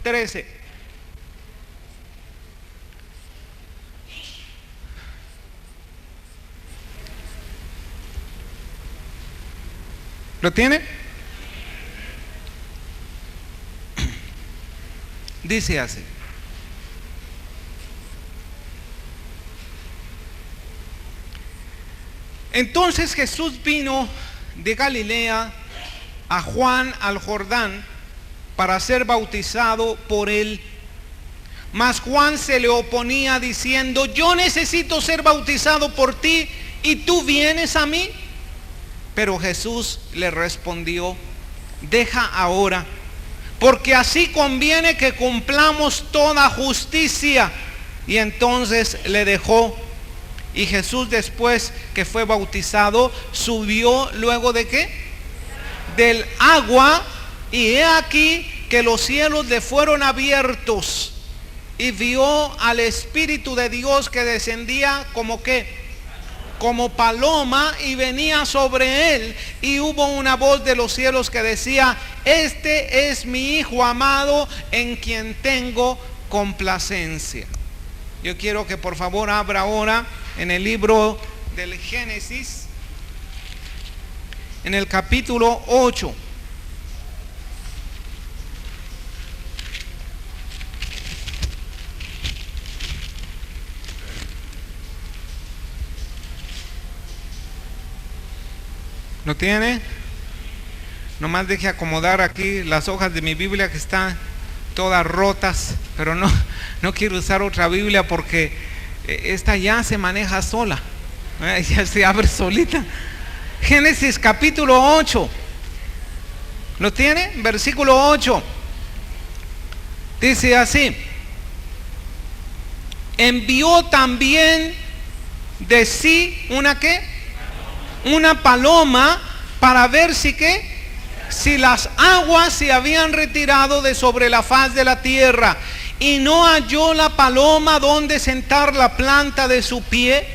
13. ¿Lo tiene? Dice así: entonces Jesús vino de Galilea a Juan al Jordán para ser bautizado por él. Mas Juan se le oponía diciendo: yo necesito ser bautizado por ti y tú vienes a mí. Pero Jesús le respondió: deja ahora, porque así conviene que cumplamos toda justicia. Y entonces le dejó. Y Jesús, después que fue bautizado, subió luego de ¿qué? Del agua, y he aquí que los cielos le fueron abiertos, y vio al Espíritu de Dios que descendía como ¿qué? Como paloma, y venía sobre él. Y hubo una voz de los cielos que decía: este es mi Hijo amado, en quien tengo complacencia. Yo quiero que por favor abra ahora en el libro del Génesis, en el capítulo 8. ¿Lo tiene? Nomás deje acomodar aquí las hojas de mi Biblia que están todas rotas, pero no quiero usar otra Biblia porque esta ya se maneja sola, ya se abre solita. Génesis capítulo 8. ¿Lo tiene? Versículo 8. Dice así: envió también de sí una ¿qué? Una paloma para ver si ¿qué? Si las aguas se habían retirado de sobre la faz de la tierra. Y no halló la paloma donde sentar la planta de su pie,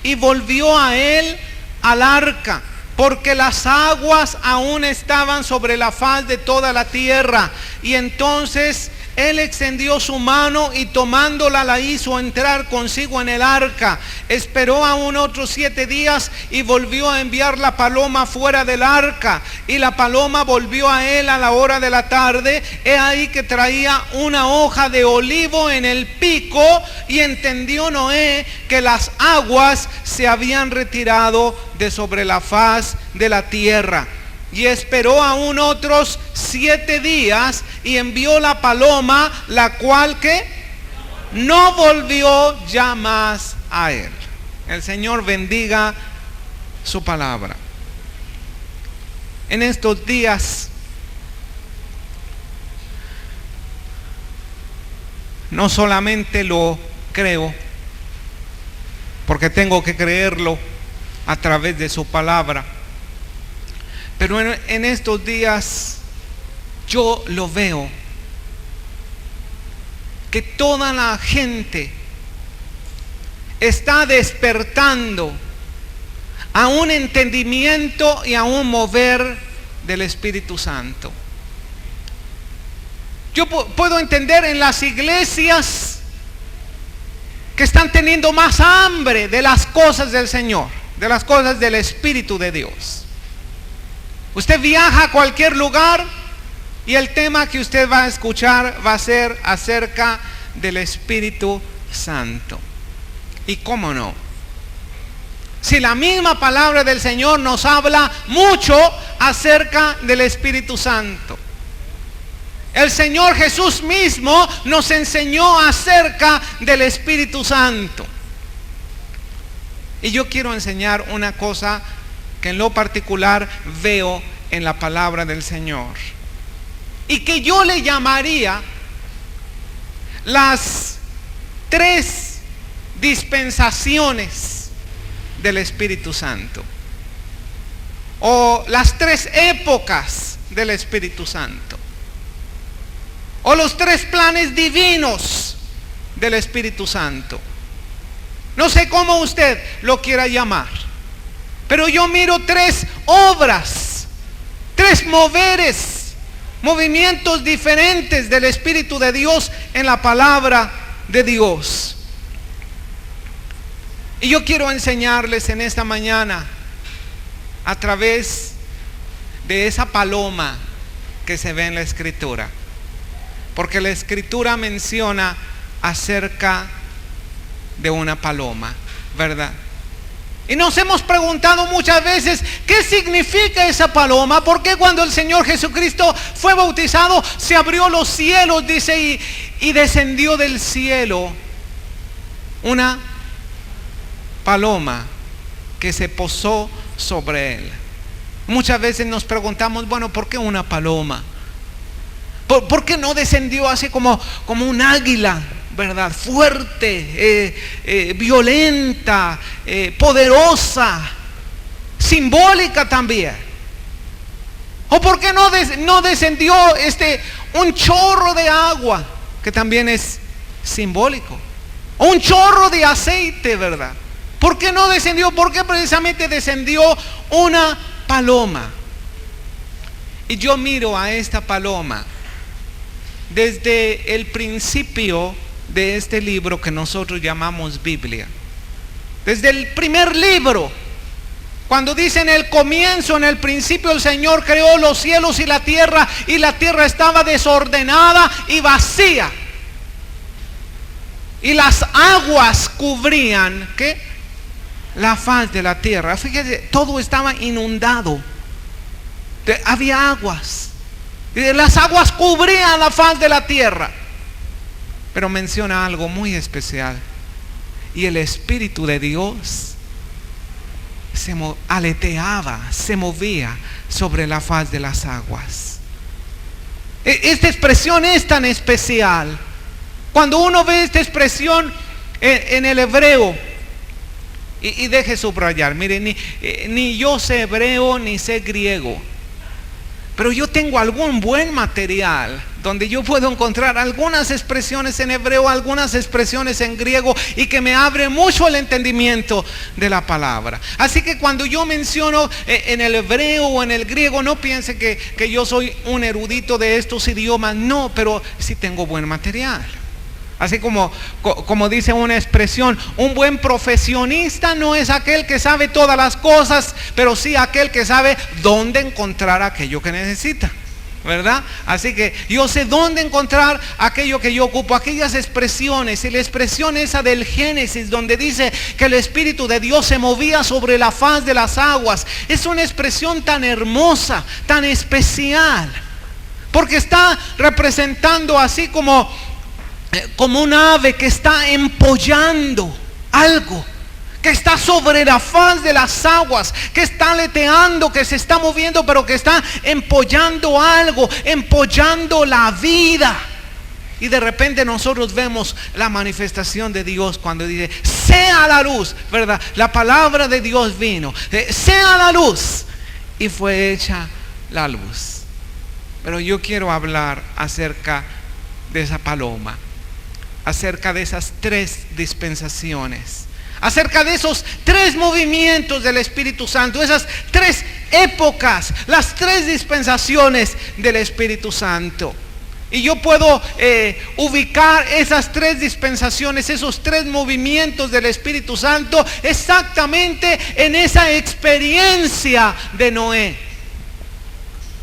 y volvió a él al arca, porque las aguas aún estaban sobre la faz de toda la tierra. Y entonces él extendió su mano y tomándola la hizo entrar consigo en el arca. Esperó aún otros 7 días y volvió a enviar la paloma fuera del arca. Y la paloma volvió a él a la hora de la tarde. He ahí que traía una hoja de olivo en el pico. Y entendió Noé que las aguas se habían retirado de sobre la faz de la tierra. Y esperó aún otros 7 días y envió la paloma, la cual que no volvió ya más a él. El Señor bendiga su palabra. En estos días no solamente lo creo, porque tengo que creerlo a través de su palabra, pero en estos días yo lo veo, que toda la gente está despertando a un entendimiento y a un mover del Espíritu Santo. Yo puedo entender en las iglesias que están teniendo más hambre de las cosas del Señor, de las cosas del Espíritu de Dios. Usted viaja a cualquier lugar y el tema que usted va a escuchar va a ser acerca del Espíritu Santo. ¿Y cómo no? Si la misma palabra del Señor nos habla mucho acerca del Espíritu Santo. El Señor Jesús mismo nos enseñó acerca del Espíritu Santo. Y yo quiero enseñar una cosa que en lo particular veo en la palabra del Señor, y que yo le llamaría las 3 dispensaciones del Espíritu Santo, o las 3 épocas del Espíritu Santo, o los 3 planes divinos del Espíritu Santo. No sé cómo usted lo quiera llamar, pero yo miro 3 obras, 3 moveres movimientos diferentes del Espíritu de Dios en la palabra de Dios. Y yo quiero enseñarles en esta mañana a través de esa paloma que se ve en la Escritura, porque la Escritura menciona acerca de una paloma, ¿verdad? Y nos hemos preguntado muchas veces, ¿qué significa esa paloma? ¿Por qué cuando el Señor Jesucristo fue bautizado se abrió los cielos, dice, y descendió del cielo una paloma que se posó sobre él? Muchas veces nos preguntamos, bueno, ¿por qué una paloma? ¿Por qué no descendió así como un águila, ¿verdad? Fuerte, violenta, poderosa, simbólica también. ¿O por qué no descendió un chorro de agua, que también es simbólico? O un chorro de aceite, ¿verdad? ¿Por qué no descendió? ¿Por qué precisamente descendió una paloma? Y yo miro a esta paloma desde el principio de este libro que nosotros llamamos Biblia. Desde el primer libro, cuando dice en el comienzo, en el principio el Señor creó los cielos y la tierra estaba desordenada y vacía, y las aguas cubrían, ¿qué? La faz de la tierra. Fíjese, todo estaba inundado, había aguas, y las aguas cubrían la faz de la tierra. Pero menciona algo muy especial: y el Espíritu de Dios aleteaba, se movía sobre la faz de las aguas. Esta expresión es tan especial. Cuando uno ve esta expresión en el hebreo, y deje subrayar, mire, ni yo sé hebreo ni sé griego, pero yo tengo algún buen material donde yo puedo encontrar algunas expresiones en hebreo, algunas expresiones en griego, y que me abre mucho el entendimiento de la palabra. Así que cuando yo menciono en el hebreo o en el griego, no piense que yo soy un erudito de estos idiomas, no, pero sí tengo buen material. Así como dice una expresión, un buen profesionista no es aquel que sabe todas las cosas, pero sí aquel que sabe dónde encontrar aquello que necesita, ¿verdad? Así que yo sé dónde encontrar aquello que yo ocupo, aquellas expresiones. Y la expresión esa del Génesis, donde dice que el Espíritu de Dios se movía sobre la faz de las aguas, es una expresión tan hermosa, tan especial, porque está representando así como un ave que está empollando algo, que está sobre la faz de las aguas, que está aleteando, que se está moviendo, pero que está empollando algo, empollando la vida. Y de repente nosotros vemos la manifestación de Dios cuando dice, sea la luz, ¿verdad? La palabra de Dios vino, sea la luz, y fue hecha la luz. Pero yo quiero hablar acerca de esa paloma, acerca de esas tres dispensaciones, acerca de esos tres movimientos del Espíritu Santo, esas tres épocas, las tres dispensaciones del Espíritu Santo. Y yo puedo ubicar esas tres dispensaciones, esos tres movimientos del Espíritu Santo exactamente en esa experiencia de Noé.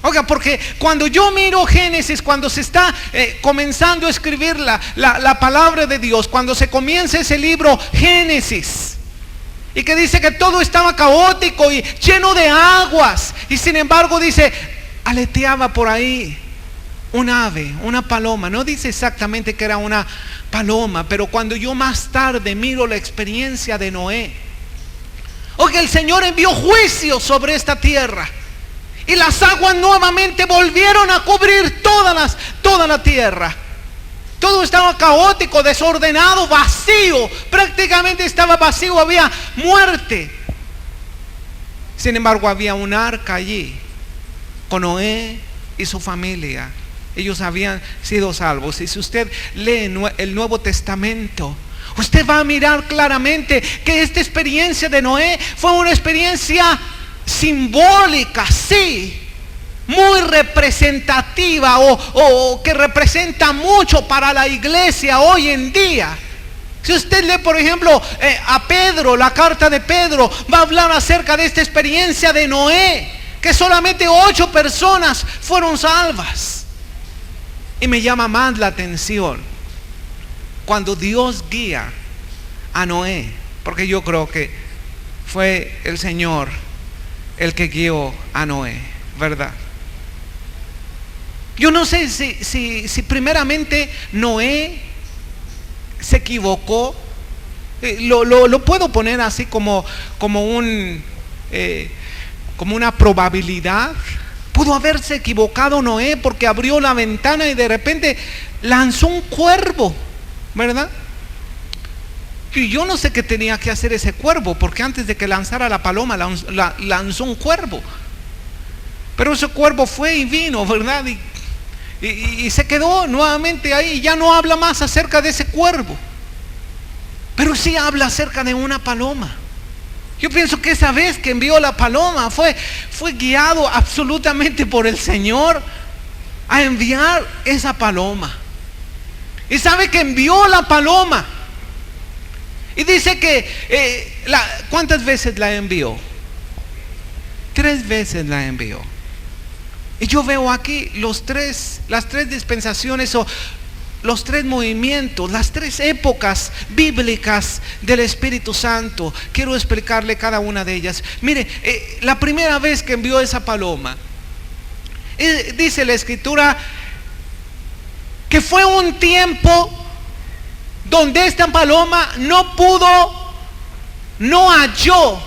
Oiga, porque cuando yo miro Génesis, cuando se está comenzando a escribir la palabra de Dios, cuando se comienza ese libro Génesis, y que dice que todo estaba caótico y lleno de aguas, y sin embargo dice, aleteaba por ahí un ave, una paloma. No dice exactamente que era una paloma, pero cuando yo más tarde miro la experiencia de Noé, oiga, el Señor envió juicio sobre esta tierra, y las aguas nuevamente volvieron a cubrir toda la tierra. Todo estaba caótico, desordenado, vacío. Prácticamente estaba vacío, había muerte. Sin embargo, había un arca allí con Noé y su familia. Ellos habían sido salvos. Y si usted lee el Nuevo Testamento, usted va a mirar claramente que esta experiencia de Noé fue una experiencia simbólica, sí, muy representativa o que representa mucho para la iglesia hoy en día. Si usted lee, por ejemplo, a Pedro, la carta de Pedro, va a hablar acerca de esta experiencia de Noé, que solamente 8 personas fueron salvas. Y me llama más la atención cuando Dios guía a Noé, porque yo creo que fue el Señor el que guió a Noé, ¿verdad? Yo no sé si primeramente Noé se equivocó. Lo puedo poner así como una probabilidad. Pudo haberse equivocado Noé porque abrió la ventana y de repente lanzó un cuervo, ¿verdad? Y yo no sé qué tenía que hacer ese cuervo, porque antes de que lanzara la paloma lanzó un cuervo. Pero ese cuervo fue y vino, ¿verdad? Y se quedó nuevamente ahí. Ya no habla más acerca de ese cuervo, pero sí habla acerca de una paloma. Yo pienso que esa vez que envió la paloma fue guiado absolutamente por el Señor a enviar esa paloma. Y sabe que envió la paloma. Y dice que ¿cuántas veces la envió? 3 veces la envió. Y yo veo aquí las tres dispensaciones o los 3 movimientos, las 3 épocas bíblicas del Espíritu Santo. Quiero explicarle cada una de ellas. Mire, la primera vez que envió esa paloma, dice la Escritura que fue un tiempo donde esta paloma no halló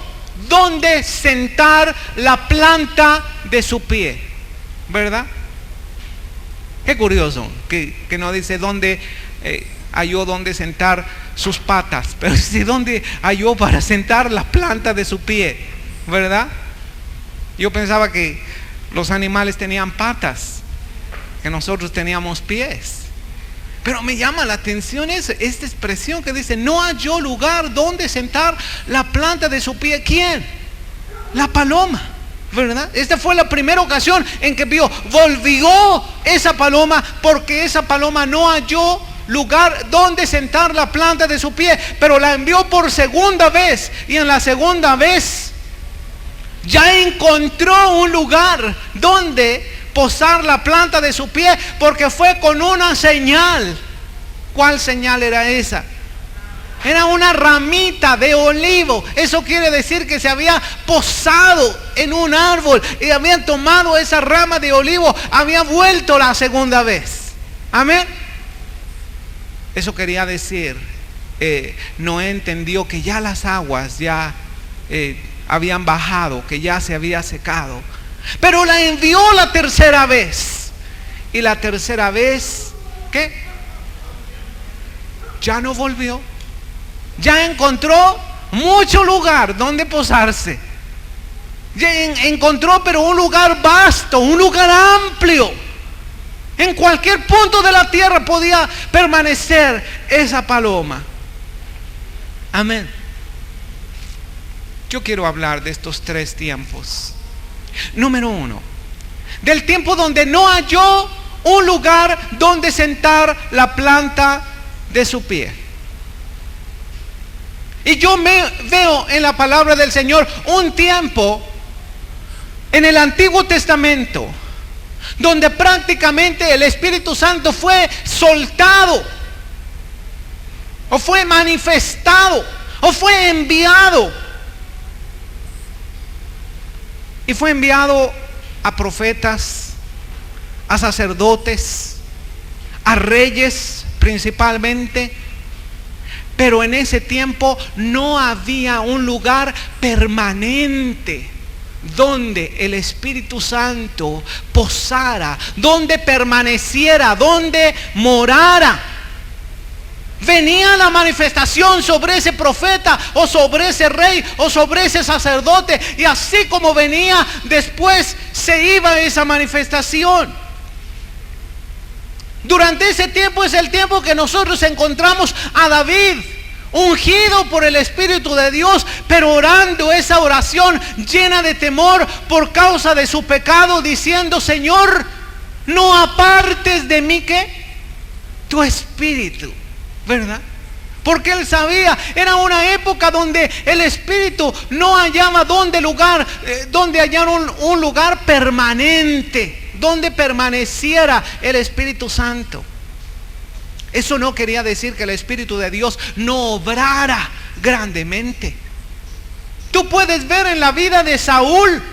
donde sentar la planta de su pie, ¿verdad? Qué curioso que no dice dónde halló donde sentar sus patas, pero sí dónde halló para sentar la planta de su pie, ¿verdad? Yo pensaba que los animales tenían patas, que nosotros teníamos pies. Pero me llama la atención esta expresión que dice, no halló lugar donde sentar la planta de su pie. ¿Quién? La paloma, ¿verdad? Esta fue la primera ocasión en que volvió esa paloma, porque esa paloma no halló lugar donde sentar la planta de su pie. Pero la envió por segunda vez, y en la segunda vez ya encontró un lugar donde posar la planta de su pie, porque fue con una señal. ¿Cuál señal era esa? Era una ramita de olivo. Eso quiere decir que se había posado en un árbol y habían tomado esa rama de olivo, había vuelto la segunda vez. Amén. Eso quería decir, Noé entendió que ya las aguas ya habían bajado, que ya se había secado. Pero la envió la tercera vez. Y la tercera vez, ¿qué? Ya no volvió. Ya encontró mucho lugar donde posarse. Ya encontró, pero un lugar vasto, un lugar amplio. En cualquier punto de la tierra podía permanecer esa paloma. Amén. Yo quiero hablar de estos 3 tiempos. Número 1, del tiempo donde no halló un lugar donde sentar la planta de su pie. Y yo veo en la palabra del Señor un tiempo en el Antiguo Testamento donde prácticamente el Espíritu Santo fue soltado, o fue manifestado, o fue enviado. Y fue enviado a profetas, a sacerdotes, a reyes principalmente. Pero en ese tiempo no había un lugar permanente donde el Espíritu Santo posara, donde permaneciera, donde morara. Venía la manifestación sobre ese profeta, o sobre ese rey, o sobre ese sacerdote, y así como venía, después se iba esa manifestación. Durante ese tiempo es el tiempo que nosotros encontramos a David, ungido por el Espíritu de Dios, pero orando esa oración llena de temor por causa de su pecado, diciendo: Señor, no apartes de mí ¿qué? Tu espíritu, ¿verdad? Porque él sabía, era una época donde el espíritu no hallaba donde hallar un lugar permanente, donde permaneciera el Espíritu Santo. Eso no quería decir que el Espíritu de Dios no obrara grandemente. Tú puedes ver en la vida de Saúl,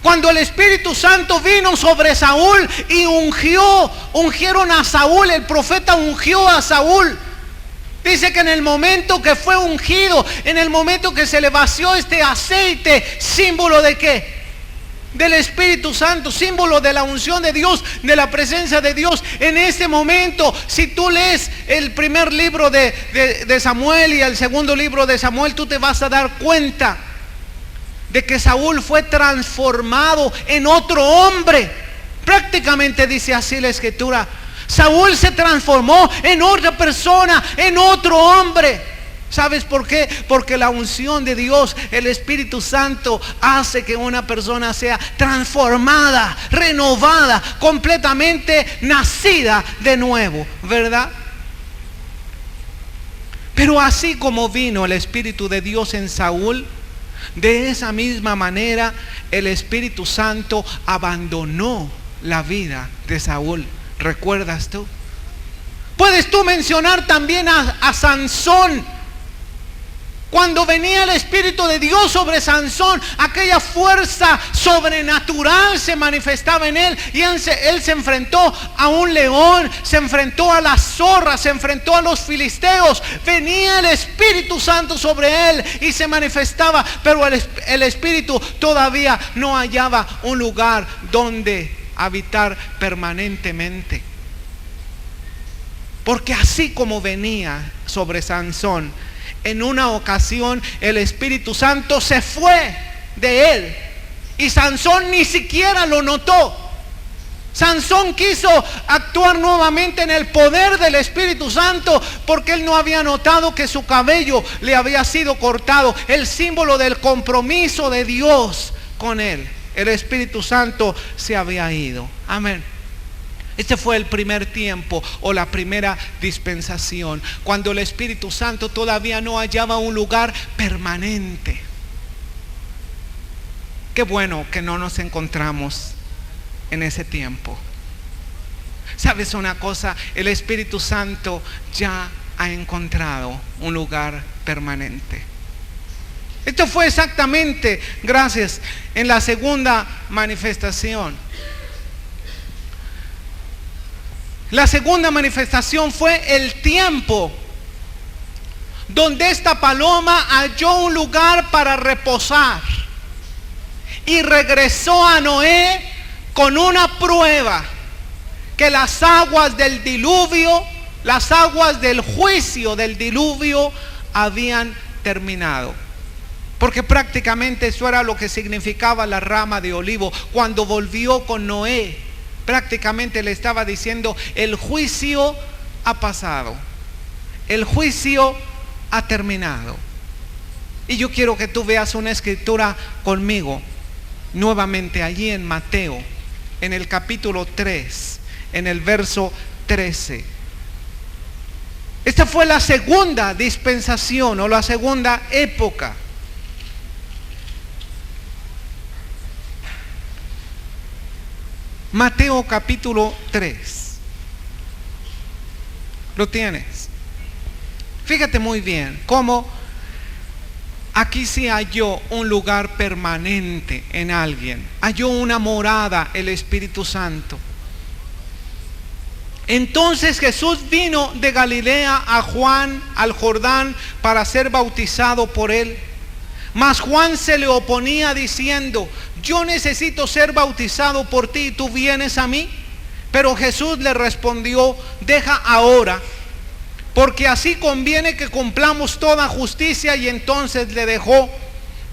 cuando el Espíritu Santo vino sobre Saúl y ungieron a Saúl, el profeta ungió a Saúl. Dice que en el momento que fue ungido, en el momento que se le vació este aceite, símbolo de ¿qué? Del Espíritu Santo, símbolo de la unción de Dios, de la presencia de Dios. En ese momento, si tú lees el primer libro de Samuel y el segundo libro de Samuel, tú te vas a dar cuenta de que Saúl fue transformado en otro hombre. Prácticamente dice así la Escritura: Saúl se transformó en otra persona, en otro hombre. ¿Sabes por qué? Porque la unción de Dios, el Espíritu Santo, hace que una persona sea transformada, renovada, completamente nacida de nuevo, ¿verdad? Pero así como vino el Espíritu de Dios en Saúl, de esa misma manera el Espíritu Santo abandonó la vida de Saúl. ¿Recuerdas tú? Puedes tú mencionar también a Sansón. Cuando venía el Espíritu de Dios sobre Sansón, aquella fuerza sobrenatural se manifestaba en él, y él se enfrentó a un león, se enfrentó a las zorras, se enfrentó a los filisteos. Venía el Espíritu Santo sobre él y se manifestaba, pero el Espíritu todavía no hallaba un lugar donde habitar permanentemente. Porque así como venía sobre Sansón, en una ocasión el Espíritu Santo se fue de él y Sansón ni siquiera lo notó. Sansón quiso actuar nuevamente en el poder del Espíritu Santo porque él no había notado que su cabello le había sido cortado, el símbolo del compromiso de Dios con él. El Espíritu Santo se había ido. Amén. Este fue el primer tiempo o la primera dispensación, cuando el Espíritu Santo todavía no hallaba un lugar permanente. Qué bueno que no nos encontramos en ese tiempo. ¿Sabes una cosa? El Espíritu Santo ya ha encontrado un lugar permanente. Esto fue exactamente, gracias, en la segunda manifestación. La segunda manifestación fue el tiempo donde esta paloma halló un lugar para reposar y regresó a Noé con una prueba: que las aguas del diluvio, las aguas del juicio del diluvio habían terminado. Porque prácticamente eso era lo que significaba la rama de olivo. Cuando volvió con Noé, prácticamente le estaba diciendo: el juicio ha pasado, el juicio ha terminado. Y yo quiero que tú veas una escritura conmigo nuevamente allí en Mateo, en el capítulo 3, en el verso 13. Esta fue la segunda dispensación o la segunda época. Mateo capítulo 3. ¿Lo tienes? Fíjate muy bien cómo aquí sí halló un lugar permanente en alguien. Halló una morada el Espíritu Santo. Entonces Jesús vino de Galilea a Juan al Jordán para ser bautizado por él. Mas Juan se le oponía diciendo: yo necesito ser bautizado por ti y tú vienes a mí. Pero Jesús le respondió: deja ahora, porque así conviene que cumplamos toda justicia. Y entonces le dejó.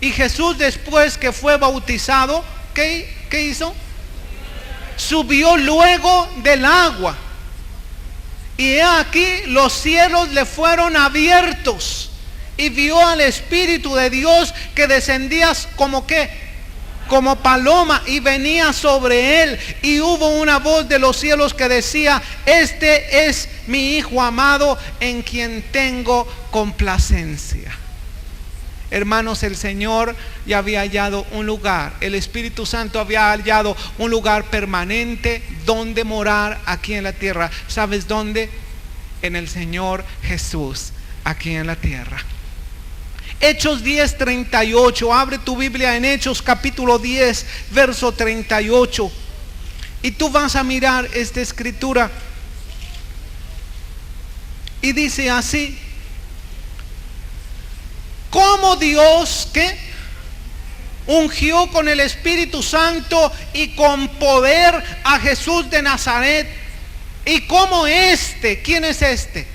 Y Jesús, después que fue bautizado, ¿qué hizo? Subió luego del agua. Y he aquí los cielos le fueron abiertos, y vio al Espíritu de Dios que descendía como que, como paloma, y venía sobre él. Y hubo una voz de los cielos que decía: este es mi Hijo amado, en quien tengo complacencia. Hermanos, el Señor ya había hallado un lugar, el Espíritu Santo había hallado un lugar permanente donde morar aquí en la tierra. ¿Sabes dónde? En el Señor Jesús, aquí en la tierra. Hechos 10:38, abre tu Biblia en Hechos capítulo 10, verso 38. Y tú vas a mirar esta escritura. Y dice así: como Dios que ungió con el Espíritu Santo y con poder a Jesús de Nazaret, y como ¿quién es este?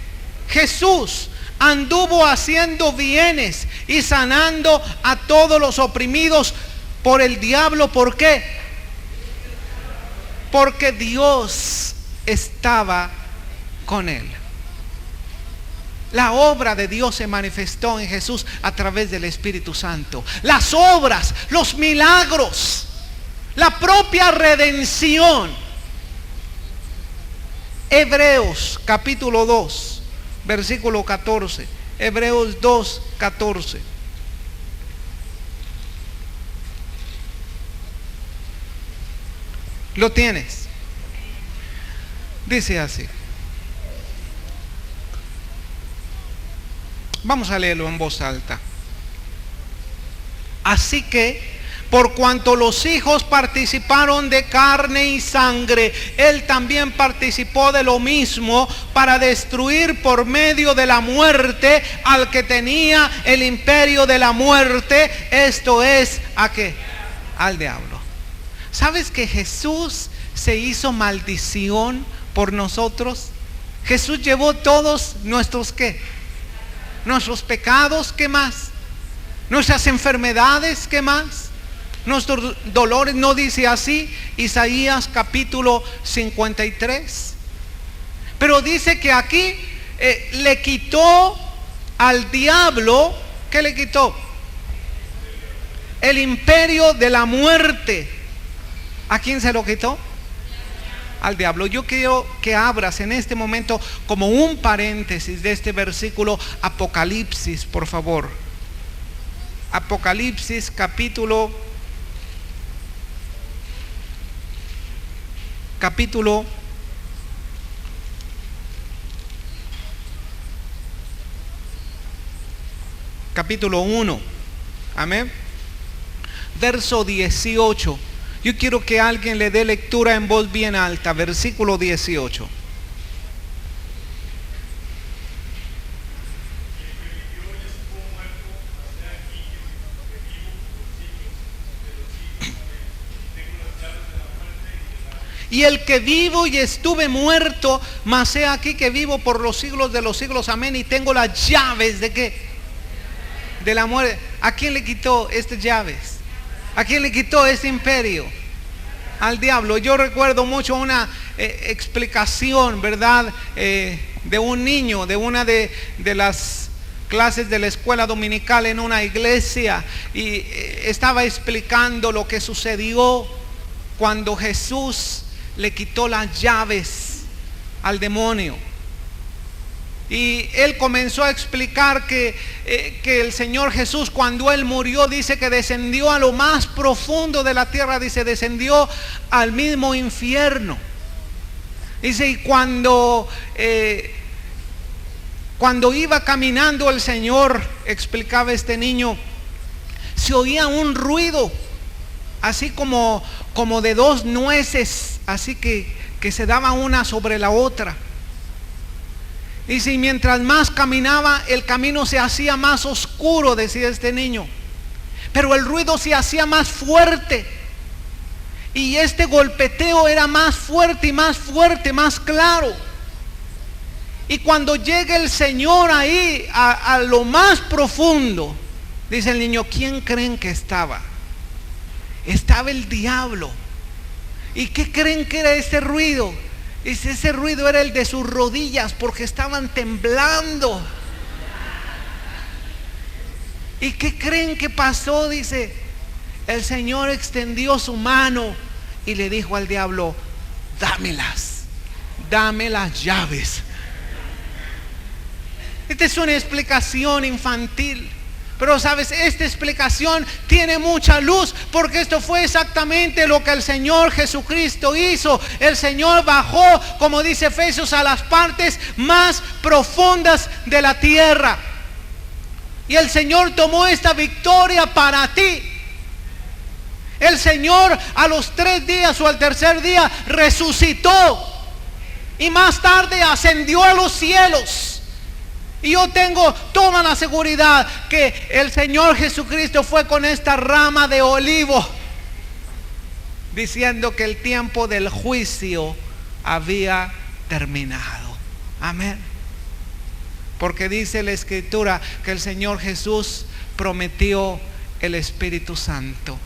Jesús anduvo haciendo bienes y sanando a todos los oprimidos por el diablo. ¿Por qué? Porque Dios estaba con él. La obra de Dios se manifestó en Jesús a través del Espíritu Santo. Las obras, los milagros, la propia redención. Hebreos capítulo 2, versículo 14. Hebreos 2, 14. ¿Lo tienes? Dice así. Vamos a leerlo en voz alta. Así que, por cuanto los hijos participaron de carne y sangre, él también participó de lo mismo, para destruir por medio de la muerte al que tenía el imperio de la muerte, esto es, ¿a qué? Al diablo. ¿Sabes que Jesús se hizo maldición por nosotros? Jesús llevó todos nuestros ¿qué? Nuestros pecados, ¿qué más? Nuestras enfermedades, ¿qué más? Nuestros dolores. ¿No dice así Isaías capítulo 53? Pero dice que aquí le quitó al diablo. ¿Qué le quitó? El imperio de la muerte. ¿A quién se lo quitó? Al diablo. Yo quiero que abras en este momento, como un paréntesis de este versículo, Apocalipsis, por favor. Apocalipsis capítulo 1. Amén. Verso 18. Yo quiero que alguien le dé lectura en voz bien alta. Versículo 18. Y el que vivo y estuve muerto, mas he aquí que vivo por los siglos de los siglos. Amén. Y tengo las llaves ¿de qué? De la muerte. ¿A quién le quitó estas llaves? ¿A quién le quitó este imperio? Al diablo. Yo recuerdo mucho una explicación, ¿verdad? De un niño, de una de las clases de la escuela dominical en una iglesia. Y estaba explicando lo que sucedió cuando Jesús le quitó las llaves al demonio. Y él comenzó a explicar que el Señor Jesús, cuando él murió, dice que descendió a lo más profundo de la tierra. Dice, descendió al mismo infierno. Dice, y cuando iba caminando el Señor, explicaba este niño, se oía un ruido, así como de dos nueces, así que se daba una sobre la otra. Y si mientras más caminaba, el camino se hacía más oscuro, decía este niño, pero el ruido se hacía más fuerte, y este golpeteo era más fuerte y más fuerte, más claro. Y cuando llega el Señor ahí a lo más profundo, dice el niño, ¿quién creen que estaba? Estaba el diablo. ¿Y qué creen que era este ruido? Y ese ruido era el de sus rodillas porque estaban temblando. ¿Y qué creen que pasó? Dice, el Señor extendió su mano y le dijo al diablo: dámelas, dame las llaves. Esta es una explicación infantil, pero sabes, esta explicación tiene mucha luz, porque esto fue exactamente lo que el Señor Jesucristo hizo. El Señor bajó, como dice Efesios, a las partes más profundas de la tierra, y el Señor tomó esta victoria para ti. El Señor a los 3 días o al tercer día resucitó, y más tarde ascendió a los cielos. Y yo tengo toda la seguridad que el Señor Jesucristo fue con esta rama de olivo, diciendo que el tiempo del juicio había terminado. Amén. Porque dice la Escritura que el Señor Jesús prometió el Espíritu Santo.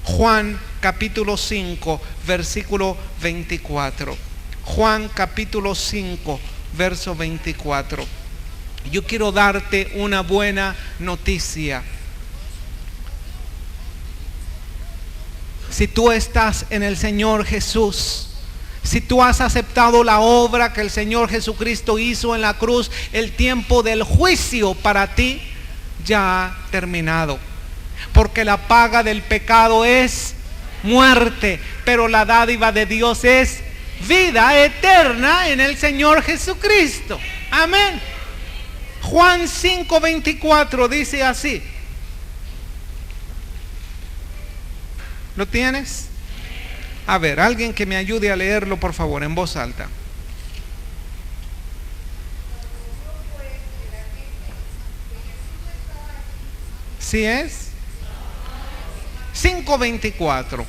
Juan capítulo 5, versículo 24. Juan capítulo 5, verso 24. Yo quiero darte una buena noticia. Si tú estás en el Señor Jesús, si tú has aceptado la obra que el Señor Jesucristo hizo en la cruz, el tiempo del juicio para ti ya ha terminado. Porque la paga del pecado es muerte, pero la dádiva de Dios es vida eterna en el Señor Jesucristo. Amén. Juan 5:24 dice así. ¿Lo tienes? A ver, alguien que me ayude a leerlo, por favor, en voz alta. ¿Sí es? 5:24.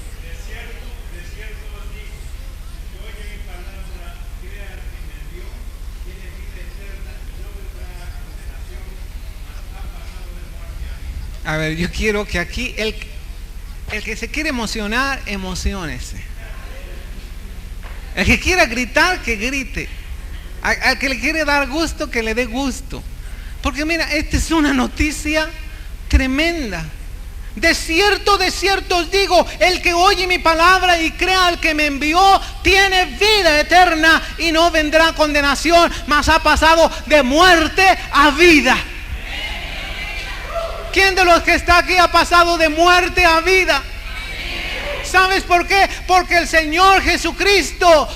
A ver, yo quiero que aquí el que se quiere emocionar, emociónese. El que quiera gritar, que grite. Al que le quiere dar gusto, que le dé gusto. Porque mira, esta es una noticia tremenda. De cierto os digo, el que oye mi palabra y crea al que me envió, tiene vida eterna y no vendrá condenación, mas ha pasado de muerte a vida. ¿Quién de los que está aquí ha pasado de muerte a vida? ¿Sabes por qué? Porque el Señor Jesucristo,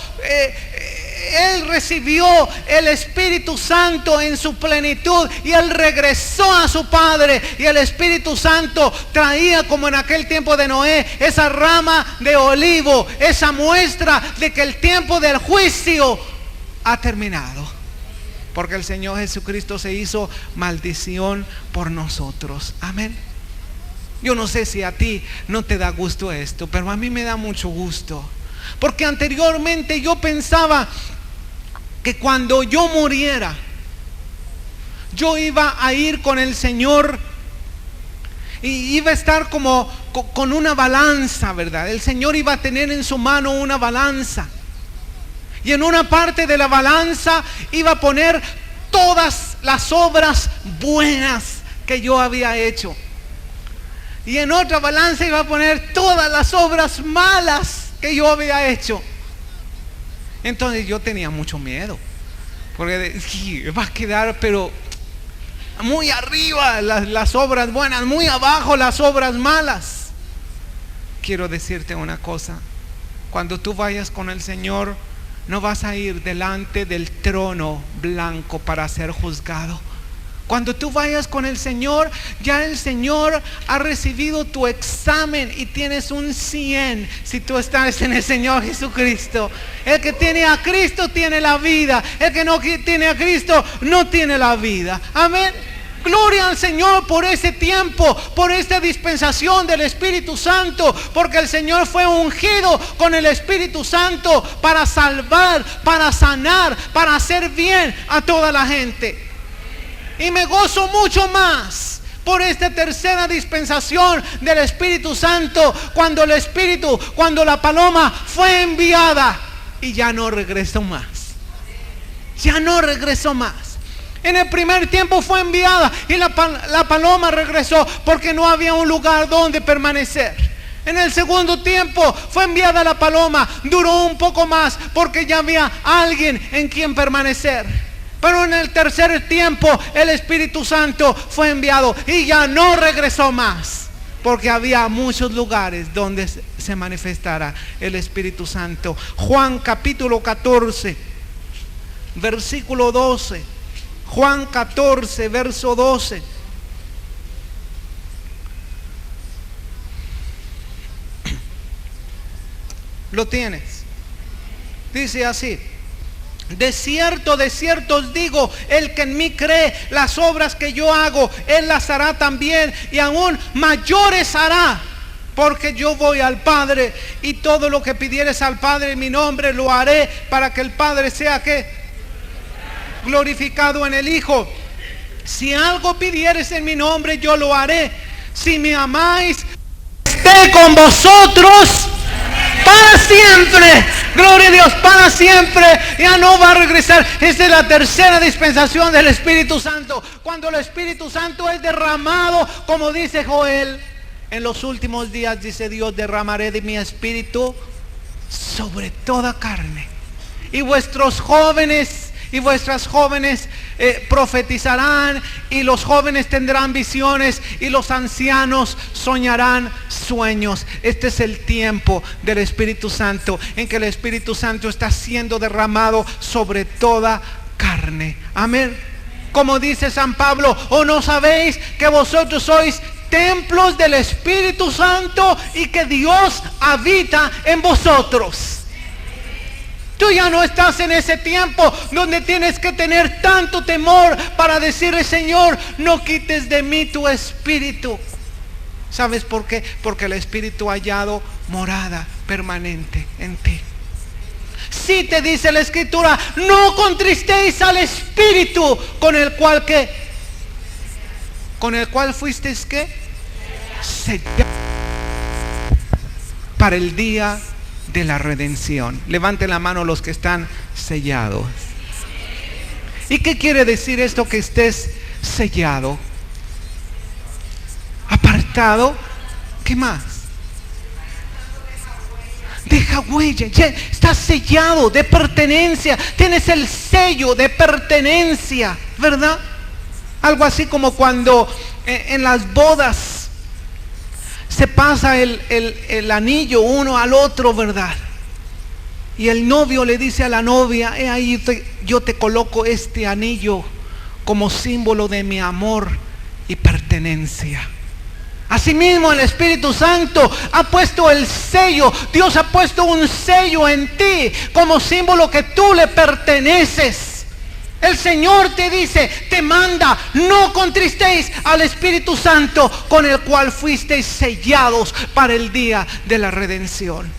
Él recibió el Espíritu Santo en su plenitud, y Él regresó a su Padre, y el Espíritu Santo traía, como en aquel tiempo de Noé, esa rama de olivo, esa muestra de que el tiempo del juicio ha terminado. Porque el Señor Jesucristo se hizo maldición por nosotros. Amén. Yo no sé si a ti no te da gusto esto, pero a mí me da mucho gusto. Porque anteriormente yo pensaba que cuando yo muriera, yo iba a ir con el Señor y iba a estar como con una balanza, ¿verdad? El Señor iba a tener en su mano una balanza. Y en una parte de la balanza iba a poner todas las obras buenas que yo había hecho. Y en otra balanza iba a poner todas las obras malas que yo había hecho. Entonces yo tenía mucho miedo. Porque va a quedar, pero muy arriba las obras buenas, muy abajo las obras malas. Quiero decirte una cosa. Cuando tú vayas con el Señor, no vas a ir delante del trono blanco para ser juzgado. Cuando tú vayas con el Señor, ya el Señor ha recibido tu examen y tienes un 100 si tú estás en el Señor Jesucristo. El que tiene a Cristo tiene la vida. El que no tiene a Cristo no tiene la vida. Amén. Gloria al Señor por ese tiempo, por esta dispensación del Espíritu Santo, porque el Señor fue ungido con el Espíritu Santo para salvar, para sanar, para hacer bien a toda la gente. Y me gozo mucho más por esta tercera dispensación del Espíritu Santo, cuando la paloma fue enviada y ya no regresó más. Ya no regresó más. En el primer tiempo fue enviada y la paloma regresó porque no había un lugar donde permanecer. En el segundo tiempo fue enviada la paloma, duró un poco más porque ya había alguien en quien permanecer. Pero en el tercer tiempo el Espíritu Santo fue enviado y ya no regresó más, porque había muchos lugares donde se manifestará el Espíritu Santo. Juan capítulo 14, versículo 12. Juan 14, verso 12. ¿Lo tienes? Dice así: de cierto os digo, el que en mí cree, las obras que yo hago, él las hará también, y aún mayores hará, porque yo voy al Padre, y todo lo que pidieres al Padre en mi nombre lo haré, para que el Padre sea ¿qué? Glorificado en el Hijo. Si algo pidieres en mi nombre, yo lo haré. Si me amáis, esté con vosotros para siempre. Gloria a Dios, para siempre. Ya no va a regresar. Esta es la tercera dispensación del Espíritu Santo. Cuando el Espíritu Santo es derramado, como dice Joel, en los últimos días, dice Dios, derramaré de mi espíritu sobre toda carne. Y vuestros jóvenes y vuestras jóvenes profetizarán, y los jóvenes tendrán visiones, y los ancianos soñarán sueños. Este es el tiempo del Espíritu Santo, en que el Espíritu Santo está siendo derramado sobre toda carne. Amén. Como dice San Pablo: ¿o no sabéis que vosotros sois templos del Espíritu Santo y que Dios habita en vosotros? Tú ya no estás en ese tiempo donde tienes que tener tanto temor para decirle: Señor, no quites de mí tu espíritu. ¿Sabes por qué? Porque el Espíritu ha hallado morada permanente en ti. Sí, te dice la Escritura: no contristéis al Espíritu, con el cual ¿qué? Con el cual fuisteis ¿qué? Sellado para el día de la redención. Levanten la mano los que están sellados. ¿Y qué quiere decir esto, que estés sellado? Apartado. ¿Qué más? Deja huella. Ya estás sellado de pertenencia. Tienes el sello de pertenencia, ¿verdad? Algo así como cuando en las bodas se pasa el anillo uno al otro, ¿verdad? Y el novio le dice a la novia: ahí yo te coloco este anillo como símbolo de mi amor y pertenencia. Asimismo, el Espíritu Santo ha puesto el sello. Dios ha puesto un sello en ti como símbolo que tú le perteneces. El Señor te dice, te manda: no contristéis al Espíritu Santo, con el cual fuisteis sellados para el día de la redención.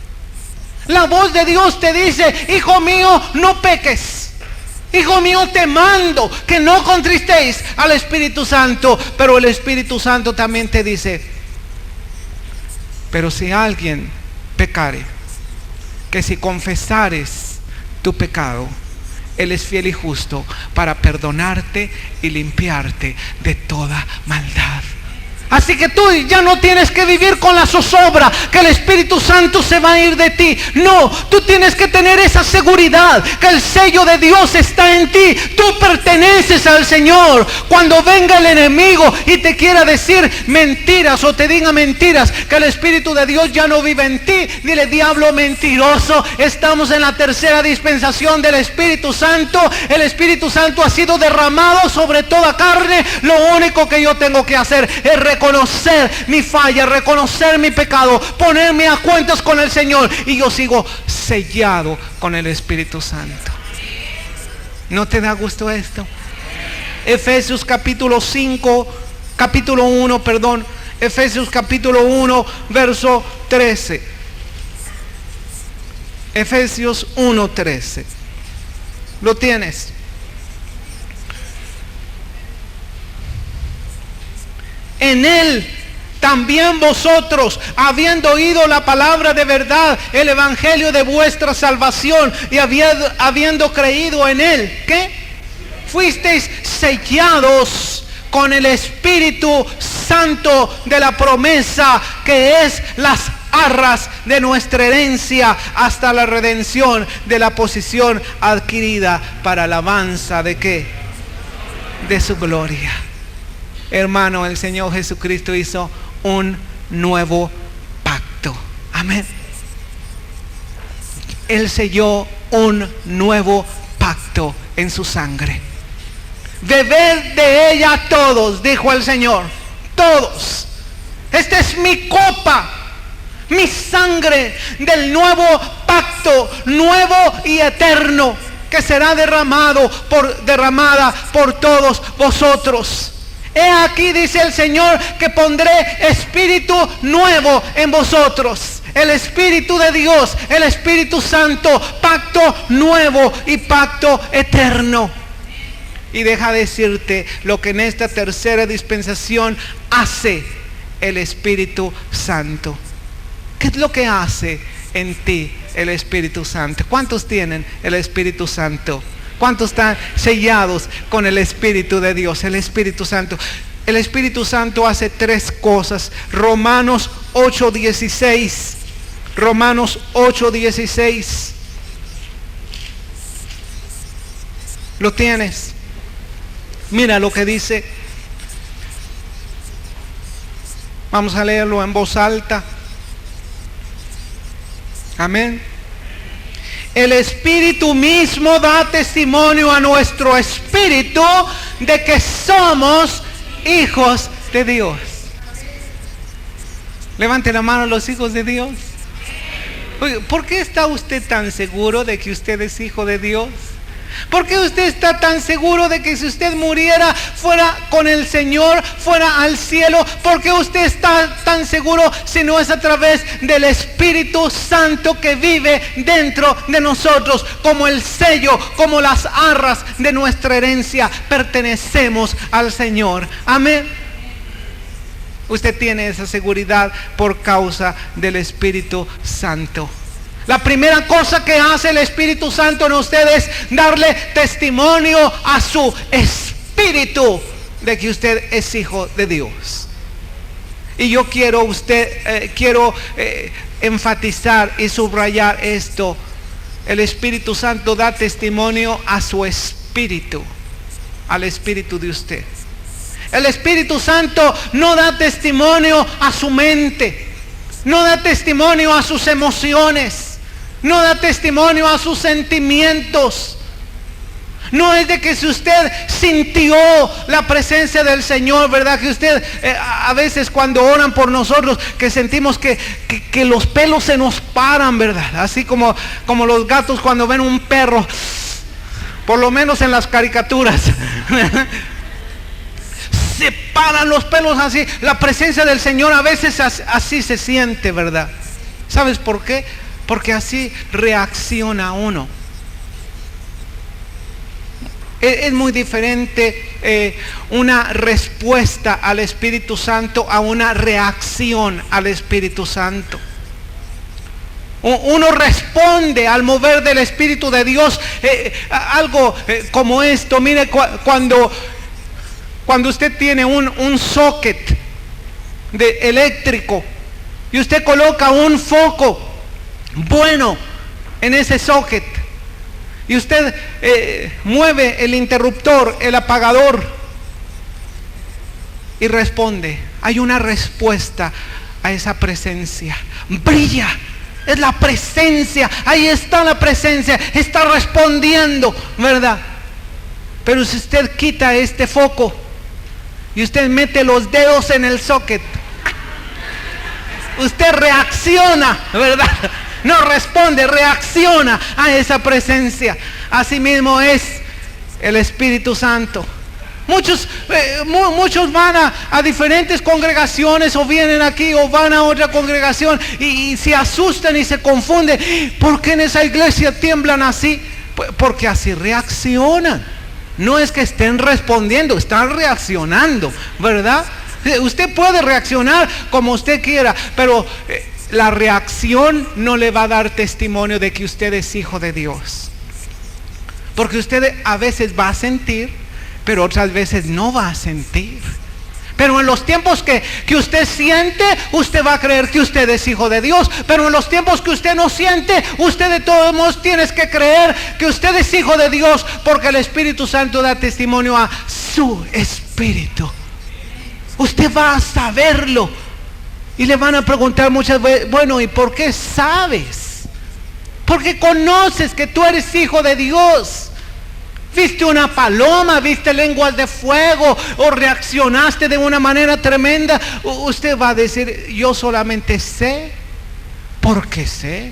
La voz de Dios te dice: hijo mío, no peques. Hijo mío, te mando que no contristéis al Espíritu Santo. Pero el Espíritu Santo también te dice: pero si alguien pecare, que si confesares tu pecado, Él es fiel y justo para perdonarte y limpiarte de toda maldad. Así que tú ya no tienes que vivir con la zozobra que el Espíritu Santo se va a ir de ti. No, tú tienes que tener esa seguridad que el sello de Dios está en ti. Tú perteneces al Señor. Cuando venga el enemigo y te quiera decir mentiras o te diga mentiras, que el Espíritu de Dios ya no vive en ti, dile: diablo mentiroso, estamos en la tercera dispensación del Espíritu Santo. El Espíritu Santo ha sido derramado sobre toda carne. Lo único que yo tengo que hacer es reconocer mi falla, reconocer mi pecado, ponerme a cuentas con el Señor, y yo sigo sellado con el Espíritu Santo. ¿No te da gusto esto? Efesios capítulo 1, Efesios capítulo 1, verso 13. Efesios 1:13. ¿Lo tienes? En Él también vosotros, habiendo oído la palabra de verdad, el evangelio de vuestra salvación, y habiendo creído en él, ¿qué? Fuisteis sellados con el Espíritu Santo de la promesa, que es las arras de nuestra herencia, hasta la redención de la posesión adquirida para alabanza de ¿qué? De su gloria. Hermano, el Señor Jesucristo hizo un nuevo pacto. Amén. Él selló un nuevo pacto en su sangre. Bebed de ella todos, dijo el Señor, todos. Esta es mi copa, mi sangre del nuevo pacto, nuevo y eterno, que será derramada por todos vosotros. He aquí, dice el Señor, que pondré espíritu nuevo en vosotros. El Espíritu de Dios, el Espíritu Santo, pacto nuevo y pacto eterno. Y deja decirte lo que en esta tercera dispensación hace el Espíritu Santo. ¿Qué es lo que hace en ti el Espíritu Santo? ¿Cuántos tienen el Espíritu Santo? ¿Cuántos están sellados con el Espíritu de Dios? El Espíritu Santo. El Espíritu Santo hace tres cosas. Romanos 8:16. Romanos 8:16. ¿Lo tienes? Mira lo que dice. Vamos a leerlo en voz alta. Amén. El Espíritu mismo da testimonio a nuestro espíritu de que somos hijos de Dios. Levante la mano los hijos de Dios. Oye, ¿por qué está usted tan seguro de que usted es hijo de Dios? ¿Por qué usted está tan seguro de que si usted muriera, fuera con el Señor, fuera al cielo? ¿Por qué usted está tan seguro si no es a través del Espíritu Santo que vive dentro de nosotros? Como el sello, como las arras de nuestra herencia, pertenecemos al Señor. Amén. Usted tiene esa seguridad por causa del Espíritu Santo. La primera cosa que hace el Espíritu Santo en usted es darle testimonio a su espíritu de que usted es hijo de Dios. Y yo quiero enfatizar y subrayar esto. El Espíritu Santo da testimonio a su espíritu, al espíritu de usted. El Espíritu Santo no da testimonio a su mente, no da testimonio a sus emociones, no da testimonio a sus sentimientos. No es de que si usted sintió la presencia del Señor, ¿verdad? Que usted a veces cuando oran por nosotros, que sentimos que los pelos se nos paran, ¿verdad? Así como los gatos cuando ven un perro, por lo menos en las caricaturas. Se paran los pelos así. La presencia del Señor a veces así se siente, ¿verdad? ¿Sabes por qué? Porque así reacciona uno. Es muy diferente una respuesta al Espíritu Santo a una reacción al Espíritu Santo. Uno responde al mover del Espíritu de Dios. Algo como esto. Mire, cuando usted tiene un socket eléctrico y usted coloca un foco bueno en ese socket y usted mueve el interruptor, el apagador, y responde, hay una respuesta a esa presencia. Brilla, es la presencia, ahí está la presencia, está respondiendo, ¿verdad? Pero si usted quita este foco y usted mete los dedos en el socket, usted reacciona, ¿verdad? No responde, reacciona a esa presencia. Así mismo es el Espíritu Santo. Muchos van a diferentes congregaciones, o vienen aquí o van a otra congregación y se asustan y se confunden. ¿Por qué en esa iglesia tiemblan así? Porque así reaccionan. No es que estén respondiendo, están reaccionando, ¿verdad? Usted puede reaccionar como usted quiera, pero la reacción no le va a dar testimonio de que usted es hijo de Dios. Porque usted a veces va a sentir, pero otras veces no va a sentir. Pero en los tiempos que usted siente, usted va a creer que usted es hijo de Dios. Pero en los tiempos que usted no siente, usted de todos modos tiene que creer que usted es hijo de Dios, porque el Espíritu Santo da testimonio a su espíritu. Usted va a saberlo. Y le van a preguntar muchas veces, bueno, ¿y por qué sabes? Porque conoces que tú eres hijo de Dios. ¿Viste una paloma? ¿Viste lenguas de fuego? ¿O reaccionaste de una manera tremenda? Usted va a decir, yo solamente sé, porque sé,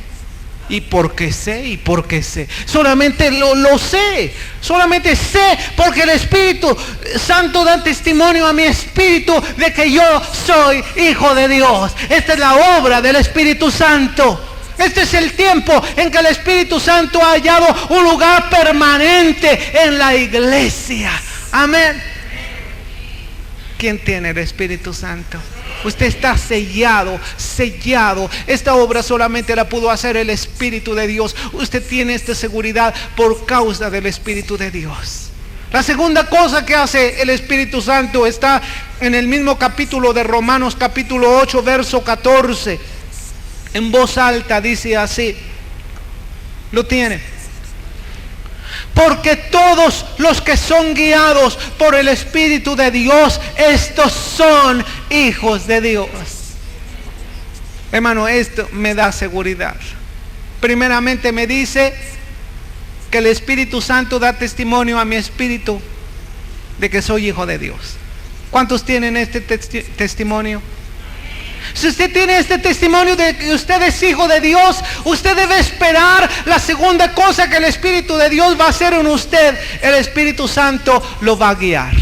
y porque sé, y porque sé. Solamente lo sé. Solamente sé porque el Espíritu Santo da testimonio a mi espíritu de que yo soy hijo de Dios. Esta es la obra del Espíritu Santo. Este es el tiempo en que el Espíritu Santo ha hallado un lugar permanente en la iglesia. Amén. ¿Quién tiene el Espíritu Santo? Usted está sellado. Esta obra solamente la pudo hacer el Espíritu de Dios. Usted tiene esta seguridad por causa del Espíritu de Dios. La segunda cosa que hace el Espíritu Santo está en el mismo capítulo de Romanos, capítulo 8, verso 14. En voz alta dice así. Lo tiene. Porque todos los que son guiados por el Espíritu de Dios, estos son hijos de Dios. Hermano, esto me da seguridad. Primeramente me dice que el Espíritu Santo da testimonio a mi espíritu de que soy hijo de Dios. ¿Cuántos tienen este testimonio? Si usted tiene este testimonio de que usted es hijo de Dios, usted debe esperar la segunda cosa que el Espíritu de Dios va a hacer en usted. El Espíritu Santo lo va a guiar.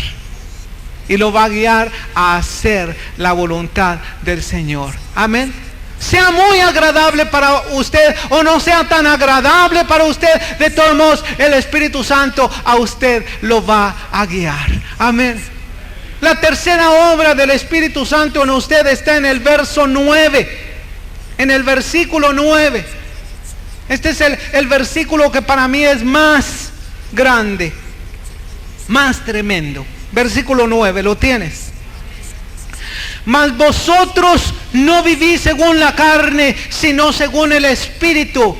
Y lo va a guiar a hacer la voluntad del Señor. Amén. Sea muy agradable para usted o no sea tan agradable para usted, de todos modos el Espíritu Santo a usted lo va a guiar. Amén. La tercera obra del Espíritu Santo en usted está en el verso 9. En el versículo 9. Este es el versículo que para mí es más grande, más tremendo. Versículo 9, ¿lo tienes? Mas vosotros no vivís según la carne, sino según el Espíritu.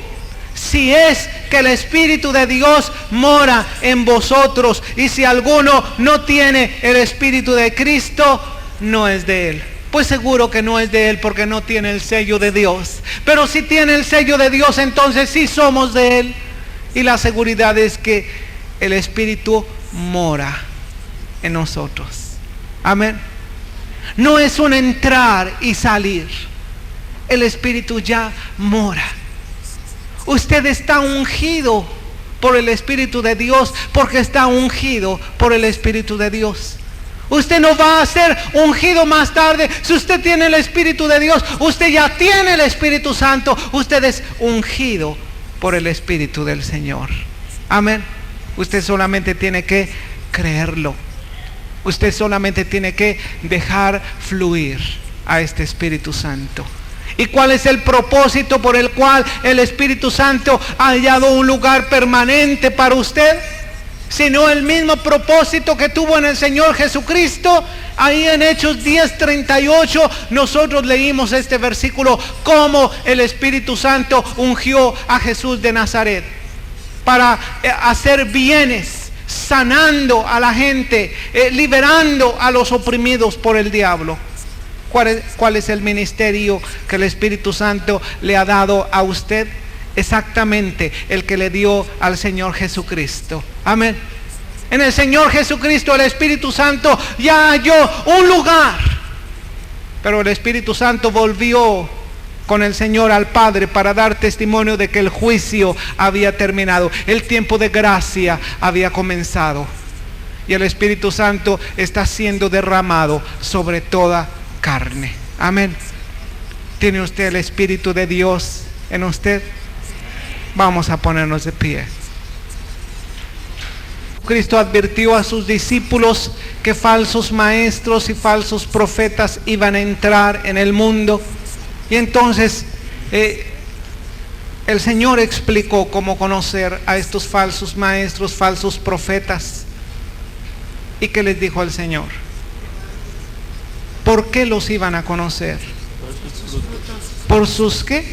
Si es que el Espíritu de Dios mora en vosotros. Y si alguno no tiene el Espíritu de Cristo, no es de él. Pues seguro que no es de él, porque no tiene el sello de Dios. Pero si tiene el sello de Dios, entonces sí somos de él. Y la seguridad es que el Espíritu mora en nosotros. Amén. No es un entrar y salir. El Espíritu ya mora. Usted está ungido por el Espíritu de Dios, porque está ungido por el Espíritu de Dios. Usted no va a ser ungido más tarde. Si usted tiene el Espíritu de Dios, usted ya tiene el Espíritu Santo. Usted es ungido por el Espíritu del Señor. Amén. Usted solamente tiene que creerlo. Usted solamente tiene que dejar fluir a este Espíritu Santo. ¿Y cuál es el propósito por el cual el Espíritu Santo ha hallado un lugar permanente para usted? Sino el mismo propósito que tuvo en el Señor Jesucristo. Ahí en Hechos 10:38 nosotros leímos este versículo, cómo el Espíritu Santo ungió a Jesús de Nazaret para hacer bienes, sanando a la gente, liberando a los oprimidos por el diablo. ¿Cuál es el ministerio que el Espíritu Santo le ha dado a usted? Exactamente el que le dio al Señor Jesucristo. Amén. En el Señor Jesucristo el Espíritu Santo ya halló un lugar. Pero el Espíritu Santo volvió con el Señor al Padre para dar testimonio de que el juicio había terminado. El tiempo de gracia había comenzado. Y el Espíritu Santo está siendo derramado sobre toda carne. Amén. ¿Tiene usted el Espíritu de Dios en usted? Vamos a ponernos de pie. Cristo advirtió a sus discípulos que falsos maestros y falsos profetas iban a entrar en el mundo. Y entonces el Señor explicó cómo conocer a estos falsos maestros, falsos profetas. ¿Y qué les dijo el Señor? ¿Por qué los iban a conocer? ¿Por sus qué?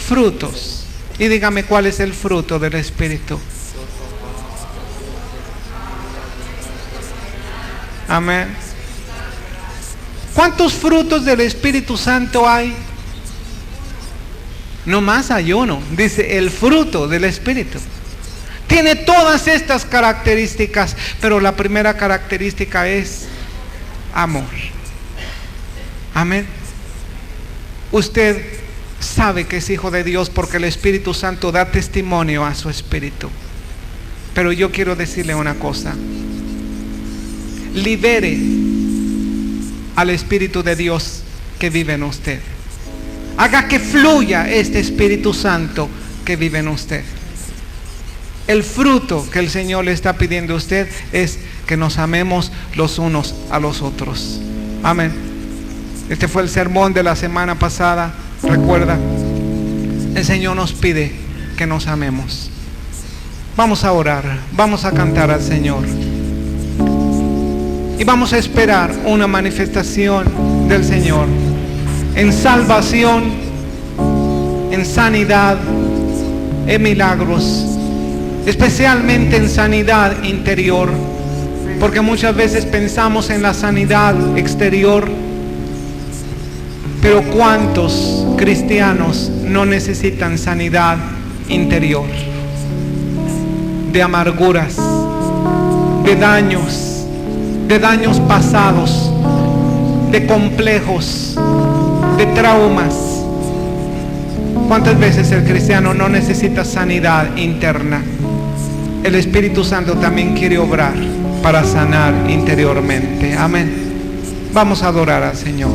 Frutos. Y dígame, ¿cuál es el fruto del Espíritu? Amén. ¿Cuántos frutos del Espíritu Santo hay? No más hay uno. Dice el fruto del Espíritu. Tiene todas estas características, pero la primera característica es amor. Amén. Usted sabe que es hijo de Dios porque el Espíritu Santo da testimonio a su espíritu. Pero yo quiero decirle una cosa. Libere al Espíritu de Dios que vive en usted. Haga que fluya este Espíritu Santo que vive en usted. El fruto que el Señor le está pidiendo a usted es que nos amemos los unos a los otros. Amén. Este fue el sermón de la semana pasada. Recuerda, el Señor nos pide que nos amemos. Vamos a orar, vamos a cantar al Señor. Y vamos a esperar una manifestación del Señor en salvación, en sanidad, en milagros, especialmente en sanidad interior, porque muchas veces pensamos en la sanidad exterior, pero ¿cuántos cristianos no necesitan sanidad interior? De amarguras, de daños pasados, de complejos, de traumas. ¿Cuántas veces el cristiano no necesita sanidad interna? El Espíritu Santo también quiere obrar para sanar interiormente. Amén. Vamos a adorar al Señor.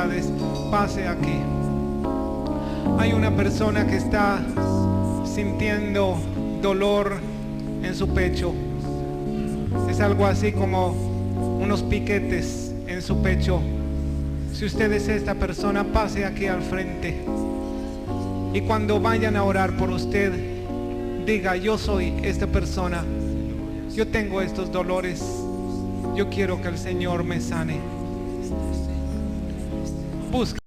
necesidades, pase aquí. Hay una persona que está sintiendo dolor en su pecho. Es algo así como unos piquetes en su pecho. Si usted es esta persona, pase aquí al frente. Y cuando vayan a orar por usted, diga: yo soy esta persona, yo tengo estos dolores, yo quiero que el Señor me sane. Busque